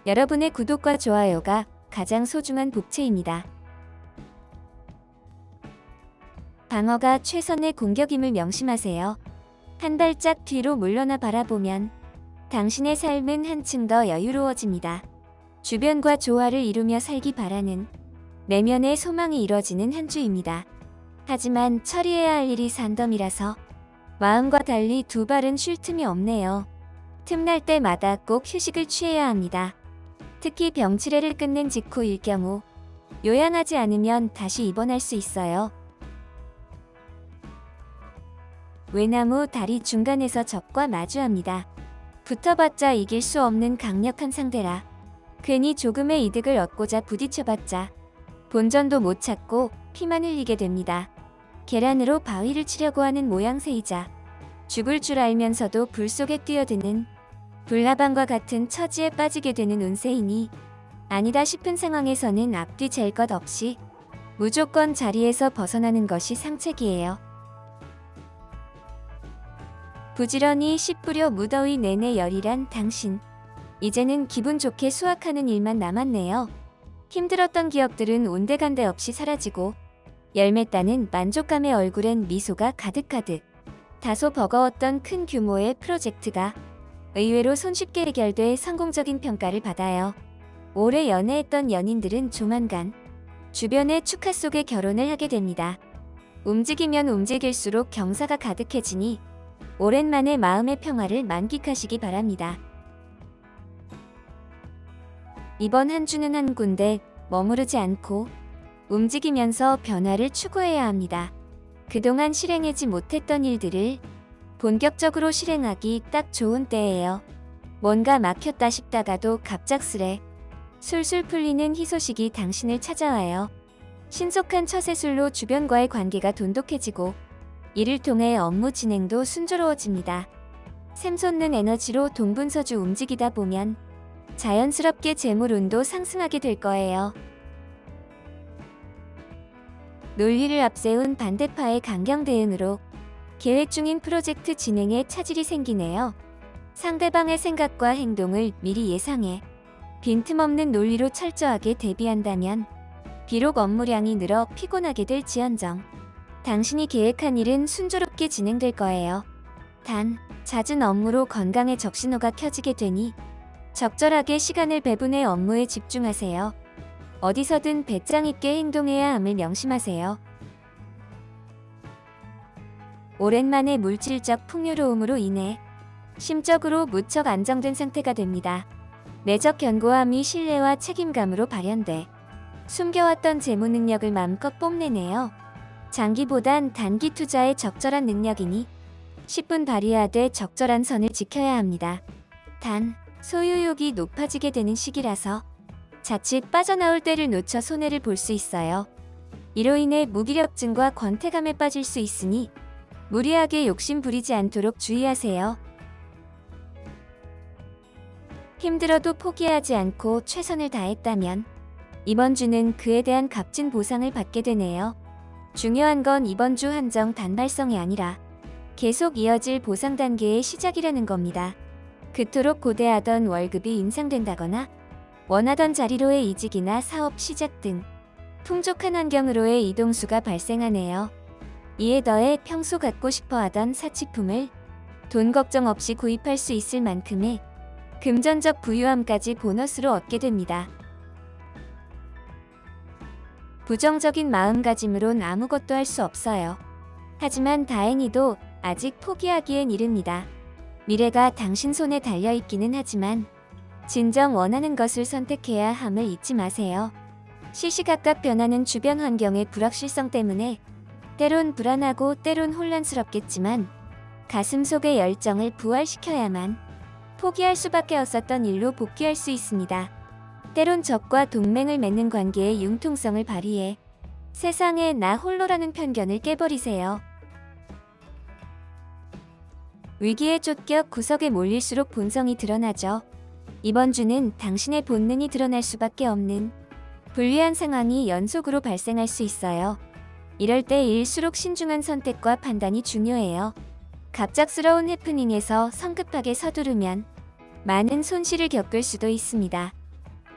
여러분의 구독과 좋아요가 가장 소중한 복채입니다. 방어가 최선의 공격임을 명심하세요. 한 발짝 뒤로 물러나 바라보면 당신의 삶은 한층 더 여유로워집니다. 주변과 조화를 이루며 살기 바라는 내면의 소망이 이뤄지는 한 주입니다. 하지만 처리해야 할 일이 산더미라서 마음과 달리 두 발은 쉴 틈이 없네요. 틈날 때마다 꼭 휴식을 취해야 합니다. 특히 병치레를 끝낸 직후일 경우 요양하지 않으면 다시 입원할 수 있어요. 외나무 다리 중간에서 적과 마주합니다. 붙어봤자 이길 수 없는 강력한 상대라 괜히 조금의 이득을 얻고자 부딪혀봤자 본전도 못 찾고 피만 흘리게 됩니다. 계란으로 바위를 치려고 하는 모양새이자 죽을 줄 알면서도 불 속에 뛰어드는 불나방과 같은 처지에 빠지게 되는 운세이니 아니다 싶은 상황에서는 앞뒤 잴 것 없이 무조건 자리에서 벗어나는 것이 상책이에요. 부지런히 씨 뿌려 무더위 내내 열일한 당신. 이제는 기분 좋게 수확하는 일만 남았네요. 힘들었던 기억들은 온데간데 없이 사라지고 열매 따는 만족감의 얼굴엔 미소가 가득가득. 다소 버거웠던 큰 규모의 프로젝트가 의외로 손쉽게 해결돼 성공적인 평가를 받아요. 오래 연애했던 연인들은 조만간 주변의 축하 속에 결혼을 하게 됩니다. 움직이면 움직일수록 경사가 가득해지니 오랜만에 마음의 평화를 만끽하시기 바랍니다. 이번 한 주는 한 군데 머무르지 않고 움직이면서 변화를 추구해야 합니다. 그동안 실행하지 못했던 일들을 본격적으로 실행하기 딱 좋은 때예요. 뭔가 막혔다 싶다가도 갑작스레 술술 풀리는 희소식이 당신을 찾아와요. 신속한 처세술로 주변과의 관계가 돈독해지고 이를 통해 업무 진행도 순조로워집니다. 샘솟는 에너지로 동분서주 움직이다 보면 자연스럽게 재물운도 상승하게 될 거예요. 논리를 앞세운 반대파의 강경 대응으로 계획 중인 프로젝트 진행에 차질이 생기네요. 상대방의 생각과 행동을 미리 예상해 빈틈없는 논리로 철저하게 대비한다면 비록 업무량이 늘어 피곤하게 될지언정 당신이 계획한 일은 순조롭게 진행될 거예요. 단, 잦은 업무로 건강에 적신호가 켜지게 되니 적절하게 시간을 배분해 업무에 집중하세요. 어디서든 배짱 있게 행동해야 함을 명심하세요. 오랜만에 물질적 풍요로움으로 인해 심적으로 무척 안정된 상태가 됩니다. 내적 견고함이 신뢰와 책임감으로 발현돼 숨겨왔던 재무 능력을 마음껏 뽐내네요. 장기보단 단기 투자에 적절한 능력이니 10분 발휘하되 적절한 선을 지켜야 합니다. 단, 소유욕이 높아지게 되는 시기라서 자칫 빠져나올 때를 놓쳐 손해를 볼 수 있어요. 이로 인해 무기력증과 권태감에 빠질 수 있으니 무리하게 욕심 부리지 않도록 주의하세요. 힘들어도 포기하지 않고 최선을 다했다면 이번 주는 그에 대한 값진 보상을 받게 되네요. 중요한 건 이번 주 한정 단발성이 아니라 계속 이어질 보상 단계의 시작이라는 겁니다. 그토록 고대하던 월급이 인상된다거나 원하던 자리로의 이직이나 사업 시작 등 풍족한 환경으로의 이동수가 발생하네요. 이에 더해 평소 갖고 싶어 하던 사치품을 돈 걱정 없이 구입할 수 있을 만큼의 금전적 부유함까지 보너스로 얻게 됩니다. 부정적인 마음가짐으론 아무것도 할 수 없어요. 하지만 다행히도 아직 포기하기엔 이릅니다. 미래가 당신 손에 달려있기는 하지만 진정 원하는 것을 선택해야 함을 잊지 마세요. 시시각각 변하는 주변 환경의 불확실성 때문에 때론 불안하고 때론 혼란스럽겠지만 가슴 속의 열정을 부활시켜야만 포기할 수밖에 없었던 일로 복귀할 수 있습니다. 때론 적과 동맹을 맺는 관계의 융통성을 발휘해 세상에 나 홀로라는 편견을 깨버리세요. 위기에 쫓겨 구석에 몰릴수록 본성이 드러나죠. 이번 주는 당신의 본능이 드러날 수밖에 없는 불리한 상황이 연속으로 발생할 수 있어요. 이럴 때일수록 신중한 선택과 판단이 중요해요. 갑작스러운 해프닝에서 성급하게 서두르면 많은 손실을 겪을 수도 있습니다.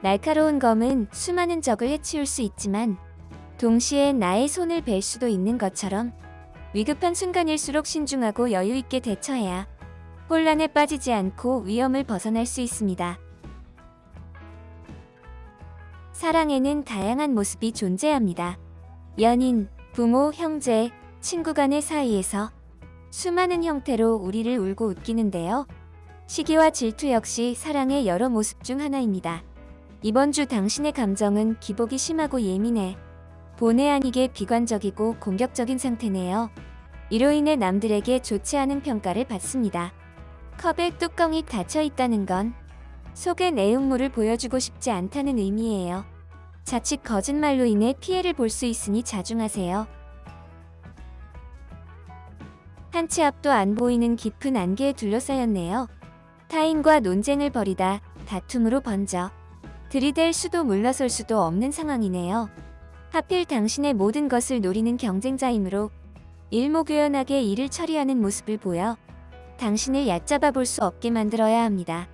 날카로운 검은 수많은 적을 해치울 수 있지만 동시에 나의 손을 벨 수도 있는 것처럼 위급한 순간일수록 신중하고 여유 있게 대처해야 혼란에 빠지지 않고 위험을 벗어날 수 있습니다. 사랑에는 다양한 모습이 존재합니다. 연인, 부모, 형제, 친구 간의 사이에서 수많은 형태로 우리를 울고 웃기는데요. 시기와 질투 역시 사랑의 여러 모습 중 하나입니다. 이번 주 당신의 감정은 기복이 심하고 예민해. 본의 아니게 비관적이고 공격적인 상태네요. 이로 인해 남들에게 좋지 않은 평가를 받습니다. 컵의 뚜껑이 닫혀 있다는 건 속의 내용물을 보여주고 싶지 않다는 의미예요. 자칫 거짓말로 인해 피해를 볼 수 있으니 자중하세요. 한 치 앞도 안 보이는 깊은 안개에 둘러싸였네요. 타인과 논쟁을 벌이다 다툼으로 번져 들이댈 수도 물러설 수도 없는 상황이네요. 하필 당신의 모든 것을 노리는 경쟁자이므로 일목요연하게 일을 처리하는 모습을 보여 당신을 얕잡아 볼 수 없게 만들어야 합니다.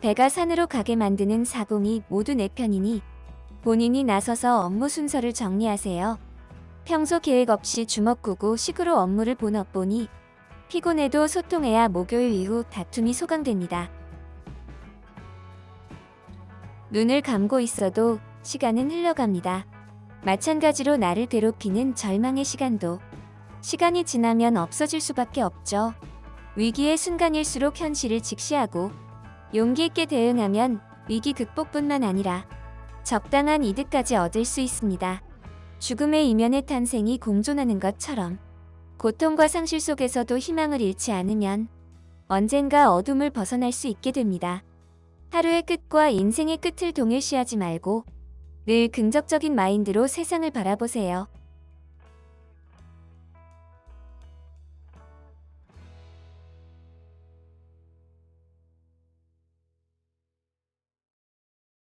배가 산으로 가게 만드는 사공이 모두 내 편이니 본인이 나서서 업무 순서를 정리하세요. 평소 계획 없이 주먹구구 식으로 업무를 보니 피곤해도 소통해야 목요일 이후 다툼이 소강됩니다. 눈을 감고 있어도 시간은 흘러갑니다. 마찬가지로 나를 괴롭히는 절망의 시간도 시간이 지나면 없어질 수밖에 없죠. 위기의 순간일수록 현실을 직시하고 용기 있게 대응하면 위기 극복뿐만 아니라 적당한 이득까지 얻을 수 있습니다. 죽음의 이면의 탄생이 공존하는 것처럼 고통과 상실 속에서도 희망을 잃지 않으면 언젠가 어둠을 벗어날 수 있게 됩니다. 하루의 끝과 인생의 끝을 동일시하지 말고 늘 긍정적인 마인드로 세상을 바라보세요.